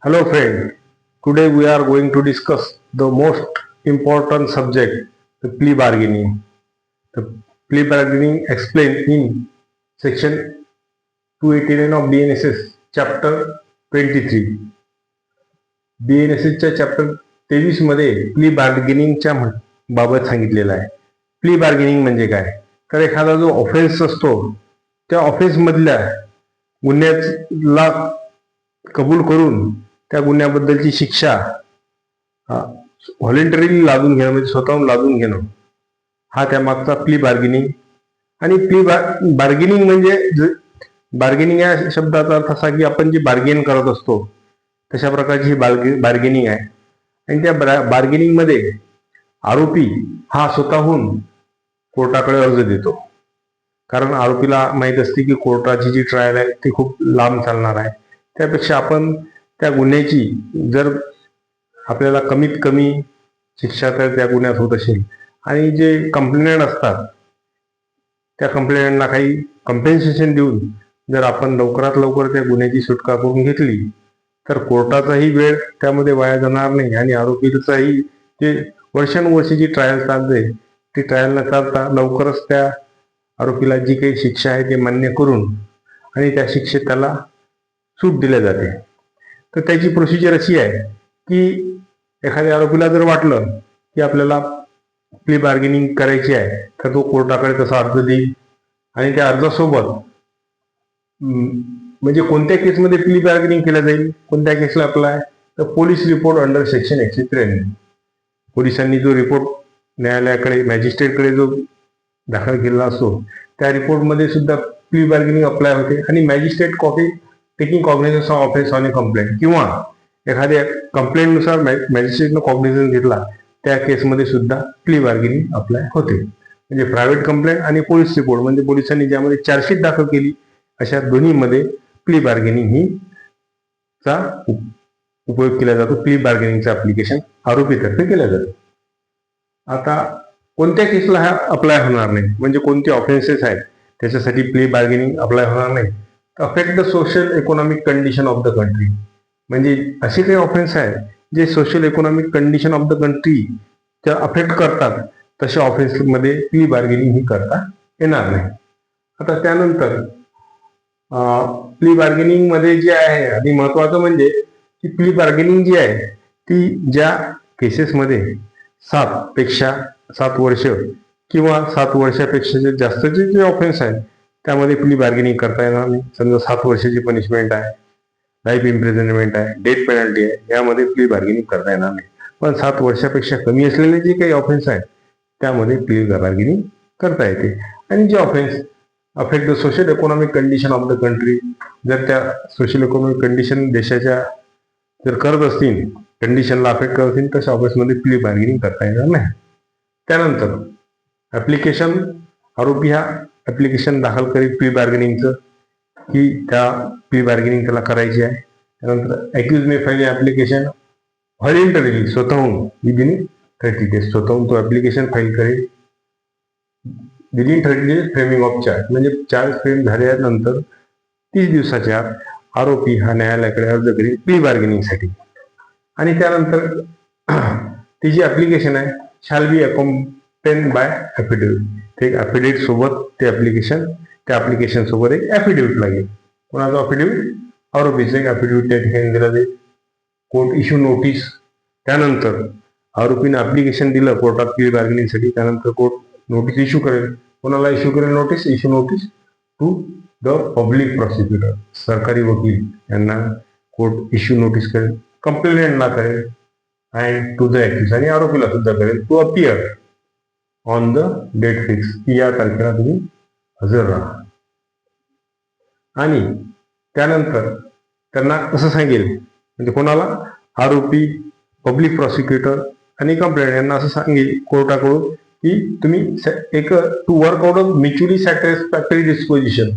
Hello friend, today we are going to discuss the most important subject, the plea bargaining. The plea bargaining explained in section 289 of BNSS chapter 23. BNSSच्या chapter 23 मध्ये प्ली बार्गेनिंगच्या बाबत सांगितलेलं आहे. प्ली bargaining म्हणजे काय? तर एखादा जो ऑफेन्स असतो त्या ऑफेन्स मधल्या गुन्ह्याला कबूल करून त्या गुन्ह्याबद्दलची शिक्षा व्हॉलेंटरीली लादून घेणं म्हणजे स्वतःहून लादून घेणं हा त्यामागचा प्ली बार्गेनिंग. आणि प्ली बार्गेनिंग म्हणजे बार्गेनिंग या शब्दाचा अर्थ असा की आपण जी बार्गेन करत असतो तशा प्रकारची ही बार्गेनिंग आहे. आणि त्या बार्गेनिंग मध्ये आरोपी हा स्वतःहून कोर्टाकडे अर्ज देतो, कारण आरोपीला माहीत असते की कोर्टाची जी ट्रायल आहे ती खूप लांब चालणार आहे. त्यापेक्षा आपण त्या गुन्ह्याची जर आपल्याला कमीत कमी शिक्षा तर त्या गुन्ह्यात होत असेल आणि जे कंप्लेनंट असतात त्या कंप्लेनंटला काही कम्पेन्सेशन देऊन जर आपण लवकरात लवकर त्या गुन्ह्याची सुटका करून घेतली तर कोर्टाचाही वेळ त्यामध्ये वाया जाणार नाही आणि आरोपीचाही जे वर्षानुवर्षी ट्रायल चालते ती ट्रायल न चालता लवकरच त्या आरोपीला जी काही शिक्षा आहे ते मान्य करून आणि त्या शिक्षेत त्याला सूट दिल्या जाते. तर त्याची प्रोसिजर अशी आहे की एखाद्या आरोपीला जर वाटलं की आपल्याला प्ली बार्गेनिंग करायची आहे तर तो कोर्टाकडे तसा अर्ज देईल आणि त्या अर्जासोबत म्हणजे कोणत्या केसमध्ये प्ली बार्गेनिंग केलं जाईल, कोणत्या केसला अप्लाय, तर पोलीस रिपोर्ट अंडर सेक्शन 193. पोलिसांनी जो रिपोर्ट न्यायालयाकडे मॅजिस्ट्रेटकडे जो दाखल केलेला असतो त्या रिपोर्टमध्ये सुद्धा प्ली बार्गेनिंग अप्लाय होते आणि magistrate copy taking cognisance of offence on A complaint किंवा एखाद्या कंप्लेंटनुसार मॅजिस्ट्रेटनं कॉग्निझन्स घेतला त्या केसमध्ये सुद्धा प्ली बार्गेनिंग अप्लाय होते. म्हणजे प्रायव्हेट कंप्लेंट आणि पोलीस रिपोर्ट म्हणजे पोलिसांनी ज्यामध्ये चार्जशीट दाखल केली अशा दोन्हीमध्ये प्ली बार्गेनिंग ही चा उपयोग केला जातो. प्ली बार्गेनिंगचं ऍप्लिकेशन आरोपीतर्फे केलं जातं. आता कोणत्या केसला हा अप्लाय होणार नाही म्हणजे कोणते ऑफेन्सेस आहेत त्याच्यासाठी प्ली बार्गेनिंग अप्लाय होणार नाही. Affect the social economic condition of the country म्हणजे असे काही ऑफेन्स आहेत जे social economic condition of the country त्या अफेक्ट करतात तशा ऑफेन्समध्ये प्ली बार्गेनिंग ही करता येणार नाही. आता त्यानंतर प्ली बार्गेनिंग मध्ये जे आहे आणि महत्वाचं म्हणजे की प्ली बार्गेनिंग जी आहे ती ज्या केसेसमध्ये 7 वर्ष किंवा 7 वर्षापेक्षा जास्तचे जे ऑफेन्स आहेत त्यामध्ये प्ली बार्गेनिंग करता येणार नाही. समजा 7 वर्षाची पनिशमेंट आहे, लाईफ इम्प्रिझनमेंट आहे, डेथ पेनल्टी आहे, यामध्ये प्ली बार्गेनिंग करता येणार नाही. पण 7 वर्षापेक्षा कमी असलेले जे काही ऑफेन्स आहेत त्यामध्ये प्ली बार्गेनिंग करता येते. आणि जे offence affect the social economic condition of the country जर त्या सोशल इकॉनॉमिक कंडिशन देशाच्या जर करत असतील कंडिशनला अफेक्ट करत असतील तशा ऑफेन्समध्ये प्ली बार्गेनिंग करता येणार नाही. त्यानंतर ऍप्लिकेशन आरोपी हा ऍप्लिकेशन दाखल करीत प्ली बार्गेनिंगचं की त्या प्ली बार्गेनिंग त्याला करायची आहे. त्यानंतर अक्यूज मे फाईल ऍप्लिकेशन व्हॉलेंटरीली स्वतःहून विदिन 30 days स्वतःहून तो ऍप्लिकेशन फाईल करेल. Within 30 days framing of charge म्हणजे चार्ज फ्रेम झाल्यानंतर 30 दिवसाच्या आत आरोपी हा न्यायालयाकडे अर्ज करेल प्ली बार्गेनिंगसाठी. आणि त्यानंतर ती जी ऍप्लिकेशन आहे शॅल बी अकॉम्पेन्ड बाय ॲफिडेव्हिट. ते ॲफिडेव्हिट सोबत ते त्या ऍप्लिकेशन सोबत एक ॲफिडेव्हिट लागेल. कोणाचा ॲफिडेव्हिट? आरोपीचं एक ॲफिडेव्हिट त्या ठिकाणी दिला जाईल. Court issue notice. त्यानंतर आरोपीनं ऍप्लिकेशन दिलं कोर्टात प्ली बार्गेनिंगसाठी, त्यानंतर कोर्ट नोटीस इश्यू करेल. कोणाला इश्यू करेल notice? Issue notice to the public prosecutor, सरकारी वकील यांना कोर्ट इश्यू नोटीस करेल, कंप्लेंटला करेल अँड टू द ॲक्युज आणि आरोपीला सुद्धा करेल to appear on the date fix की या तारखेला तुम्ही हजर राहा. आणि त्यानंतर त्यांना असं सांगेल म्हणजे कोणाला? आरोपी, पब्लिक प्रॉसिक्युटर आणि कंप्लेंट यांना असं सांगेल कोर्टाकडून की तुम्ही एक to workout of mutually satisfactory disposition,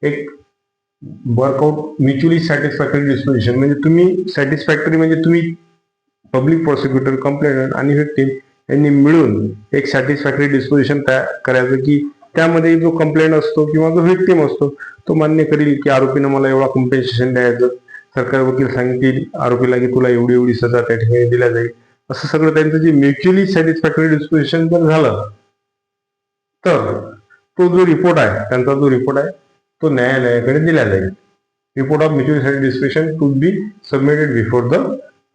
एक वर्कआउट म्युच्युअली सॅटिस्फॅक्टरी डिस्पोजिशन म्हणजे तुम्ही सॅटिस्फॅक्टरी म्हणजे तुम्ही पब्लिक प्रॉसिक्युटर, कंप्लेंट आणि व्हिक्टिम यांनी मिळून एक सॅटिस्फॅक्टरी डिस्पोजिशन तयार करायचं की त्यामध्ये जो कंप्लेंट असतो किंवा जो व्हिक्टिम असतो तो मान्य करेल की आरोपीनं मला एवढा कॉम्पेन्सेशन द्यायचं, सरकारी वकील सांगतील आरोपीला की तुला एवढी एवढी सजा त्या ठिकाणी दिल्या जाईल, असं सगळं त्यांचं जे म्युच्युअली सॅटिस्फॅक्टरी डिस्पोजिशन जर झालं तर तो जो रिपोर्ट आहे, त्यांचा जो रिपोर्ट आहे तो न्यायालयाकडे दिला जाईल. Report of mutual disposition to be submitted before the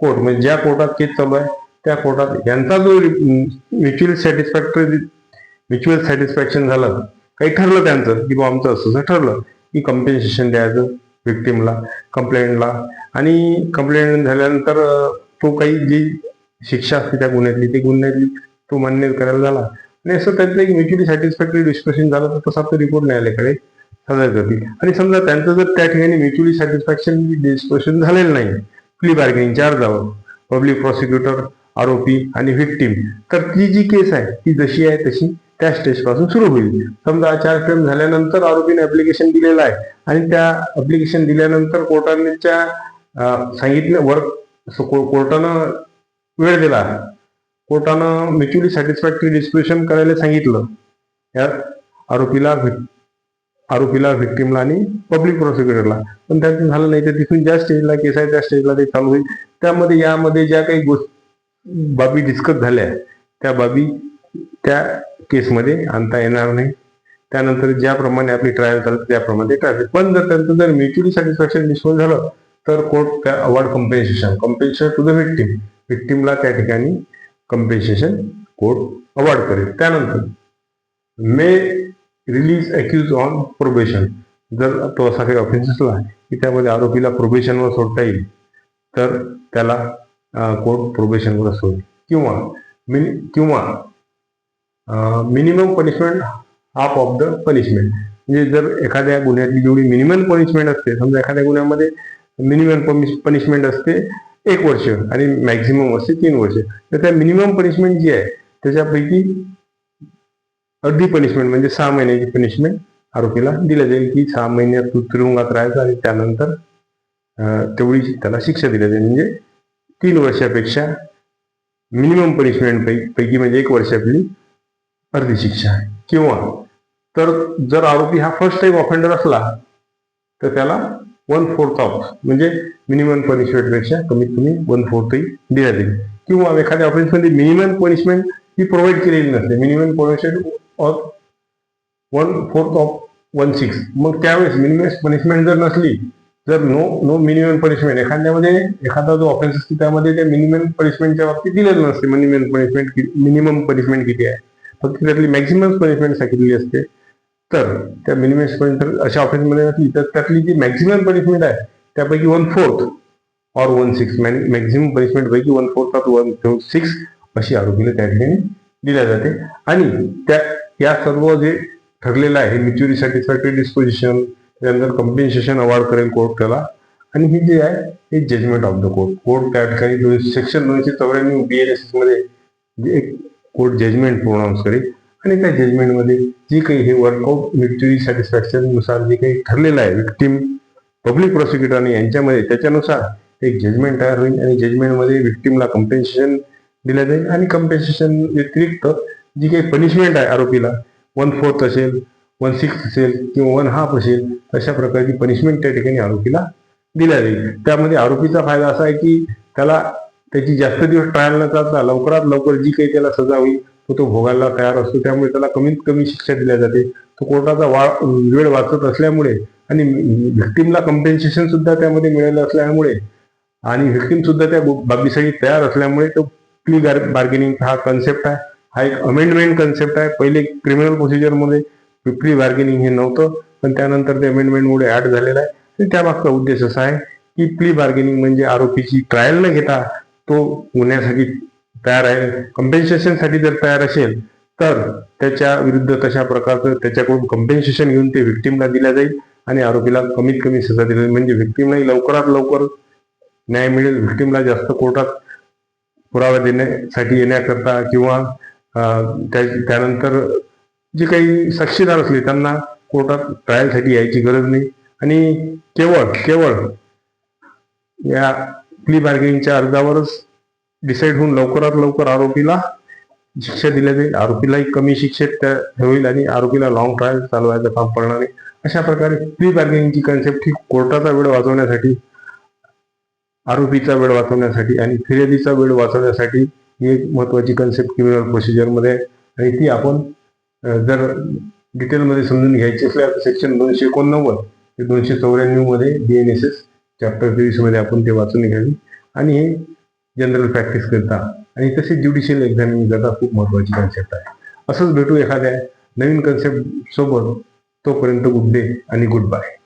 court. म्हणजे ज्या कोर्टात केस चालू आहे त्या कोर्टात यांचा जो म्युच्युअल सॅटिस्फॅक्शन झालं, काही ठरलं त्यांचं की आमचं असं ठरलं की कम्पेन्सेशन द्यायचं विक्टिमला, कंप्लेंटला, आणि कंप्लेंट झाल्यानंतर तो काही जी शिक्षा असते त्या गुन्ह्यातली ती गुन्ह्यातली तो मान्य करायला झाला, आणि असं त्यांचं एक म्युच्युअली सॅटिस्फॅक्टरी डिस्कशन झालं तर तसा तो रिपोर्ट न्यायालयाकडे सादर करतील. आणि समजा त्यांचं जर त्या ठिकाणी म्युच्युअली सॅटिस्फॅक्शन डिस्कशन झालेलं नाही प्ली बार्गेनिंगच्या अर्जावर, पब्लिक प्रॉसिक्युटर, आरोपी आणि व्हिक्टीम, तर ती जी केस आहे ती जशी आहे तशी त्या स्टेज पासून सुरू होईल. समजा 4 फ्रेम झाल्यानंतर आरोपीने ऍप्लिकेशन दिलेलं आहे आणि त्या ऍप्लिकेशन दिल्यानंतर कोर्टाने सांगितलं कोर्टानं वेळ दिला, कोर्टानं म्युच्युअली सॅटिस्फॅक्टरी डिस्पोजिशन करायला सांगितलं या आरोपीला, व्हिक्टिमला आणि पब्लिक प्रॉसिक्युटरला, पण त्याचं झालं नाही. तर तिथून ज्या स्टेजला केस आहे त्या स्टेजला ते चालू होईल. त्यामध्ये यामध्ये ज्या काही बाबी डिस्कस झाल्या त्या बाबी त्या केसमध्ये आणता येणार नाही. त्यानंतर ज्याप्रमाणे आपली ट्रायल चालते त्याप्रमाणे ट्रायल. पण जर त्यांचं जर म्युच्युअली सॅटिस्फॅक्शन डिस्पोज झालं तर court award compensation to the व्हिक्टिमला त्या ठिकाणी कम्पेन्सेशन कोर्ट अवॉर्ड करेल. त्यानंतर may release accuse on probation. जर तो असा काही ऑफेन्स असला की त्यामध्ये आरोपीला प्रोबेशनवर सोडता येईल तर त्याला कोर्ट प्रोबेशनवर सोडेल. किंवा minimum punishment half of the punishment. म्हणजे जर एखाद्या गुन्ह्यातली जेवढी मिनिमम पनिशमेंट असते, समजा एखाद्या गुन्ह्यामध्ये मिनिमम पनिशमेंट असते 1 वर्ष आणि मॅक्झिमम असते 3 वर्ष, तर त्या मिनिमम पनिशमेंट जी आहे त्याच्यापैकी अर्धी पनिशमेंट म्हणजे 6 महिन्याची पनिशमेंट आरोपीला दिल्या जाईल की 6 महिन्यात तू तुरुंगात राहायचं आणि त्यानंतर तेवढी त्याला शिक्षा दिल्या जाईल. म्हणजे 3 वर्षापेक्षा मिनिमम पनिशमेंट पैकी म्हणजे 1 वर्षातली अर्धी शिक्षा आहे. किंवा तर जर आरोपी हा फर्स्ट टाइम ऑफेंडर असला तर त्याला 1/4 ऑफ म्हणजे मिनिमम पनिशमेंट पेक्षा कमीत कमी 1/4 दिल्या जाईल. किंवा एखाद्या ऑफेन्समध्ये मिनिमम पनिशमेंट ही प्रोव्हाइड केलेली नसते, मिनिमम पनिशमेंट ऑफ 1/4 ऑफ 1/6. मग त्यावेळेस मिनिमम पनिशमेंट जर नसली, जर नो मिनिमम पनिशमेंट, एखादा जो ऑफेन्स असतो त्यामध्ये त्या मिनिमम पनिशमेंटच्या बाबतीत दिलेलं नसते मिनिमम पनिशमेंट किती आहे, फक्त त्यातली मॅक्झिमम पनिशमेंट सांगितलेली असते. तर त्या मिनिमम पनिशमेंट अशा ऑफेन्समध्ये नसली तर त्यातली जी मॅक्झिमम पनिशमेंट आहे त्यापैकी 1/4 ऑर 1/6, मॅक्झिमम पनिशमेंट पैकी 1/4 ऑर 1/6 अशी आरोपीला त्या ठिकाणी दिल्या जाते. आणि या सर्व जे ठरलेलं आहे म्युच्युअली सॅटिस्फॅक्टरी डिस्पोजिशन, त्यानंतर कम्पेन्सेशन अवॉर्ड करेल कोर्ट त्याला. आणि हे जे आहे हे जजमेंट ऑफ द कोर्ट त्या ठिकाणी सेक्शन 294 BNSS मध्ये एक कोर्ट जजमेंट प्रोनाऊन्स करेल. आणि त्या जजमेंटमध्ये जी काही हे वर्कआउट म्युच्युअली सॅटिस्फॅक्शन नुसार जे काही ठरलेलं आहे विक्टिम, पब्लिक प्रॉसिक्युटर आणि यांच्यामध्ये, त्याच्यानुसार एक जजमेंट तयार होईल. आणि जजमेंटमध्ये विक्टिमला कम्पेन्सेशन दिलं जाईल आणि कम्पेन्सेशन व्यतिरिक्त जी काही पनिशमेंट आहे आरोपीला 1/4 असेल, 1/6 असेल किंवा 1/2 असेल, अशा प्रकारची पनिशमेंट त्या ठिकाणी आरोपीला दिल्या जाईल. त्यामध्ये आरोपीचा फायदा असा आहे की त्याला त्याची जास्त दिवस ट्रायल न चालता लवकरात लवकर जी काही त्याला सजा होईल तो भोगायला तयार असतो. त्यामुळे त्याला कमीत कमी शिक्षा दिल्या जाते. तो कोर्टाचा वेळ वाचत असल्यामुळे आणि व्हिक्टिमला कम्पेन्सेशन सुद्धा त्यामध्ये मिळालं असल्यामुळे आणि व्हिक्टिम सुद्धा त्या बाबीसाठी तयार असल्यामुळे तो प्ली बार्गेनिंग हा कन्सेप्ट आहे, हा एक अमेंडमेंट कन्सेप्ट आहे. पहिले क्रिमिनल प्रोसिजरमध्ये प्ली बार्गेनिंग हे नव्हतं, पण त्यानंतर ते अमेंडमेंटमुळे ऍड झालेलं आहे. आणि त्यामागचा उद्देश असा आहे की प्ली बार्गेनिंग म्हणजे आरोपीची ट्रायल न घेता तो गुन्ह्यासाठी तयार आहे, कम्पेन्सेशनसाठी जर तयार असेल तर त्याच्या विरुद्ध तशा प्रकारचं त्याच्याकडून कम्पेन्सेशन घेऊन ते व्हिक्टिमला दिल्या जाईल आणि आरोपीला कमीत कमी सजा दिली जाईल. म्हणजे व्हिक्टिमलाही लवकरात लवकर न्याय मिळेल. व्हिक्टिमला जास्त कोर्टात पुरावा देण्यासाठी येण्याकरता किंवा त्यानंतर जे काही साक्षीदार असले त्यांना कोर्टात ट्रायलसाठी यायची गरज नाही. आणि केवळ या प्ली बार्गेनिंगच्या अर्जावरच डिसाईड होऊन लवकरात लवकर आरोपीला शिक्षा दिल्या जाईल. आरोपीलाही कमी शिक्षेत होईल आणि आरोपीला लॉंग ट्रायल चालवायचं काम पडणार नाही. अशा प्रकारे प्ली बार्गेनिंगची कन्सेप्ट ही कोर्टाचा वेळ वाचवण्यासाठी आरोपीचा वेळ वाचवण्यासाठी आणि फिर्यादीचा वेळ वाचवण्यासाठी ही एक महत्वाची कन्सेप्ट क्रिमिनल प्रोसिजरमध्ये आहे. आणि ती आपण जर डिटेलमध्ये समजून घ्यायची असल्यास सेक्शन 289 ते 294 मध्ये BNSS चॅप्टर 23 मध्ये आपण ते वाचून घ्यावी. आणि हे जनरल प्रॅक्टिस करता आणि तसेच ज्युडिशियल एक्झामिनिंग करता खूप महत्वाची कन्सेप्ट आहे. असंच भेटू एखाद्या नवीन कन्सेप्ट सोबत. तोपर्यंत गुड डे आणि गुड बाय.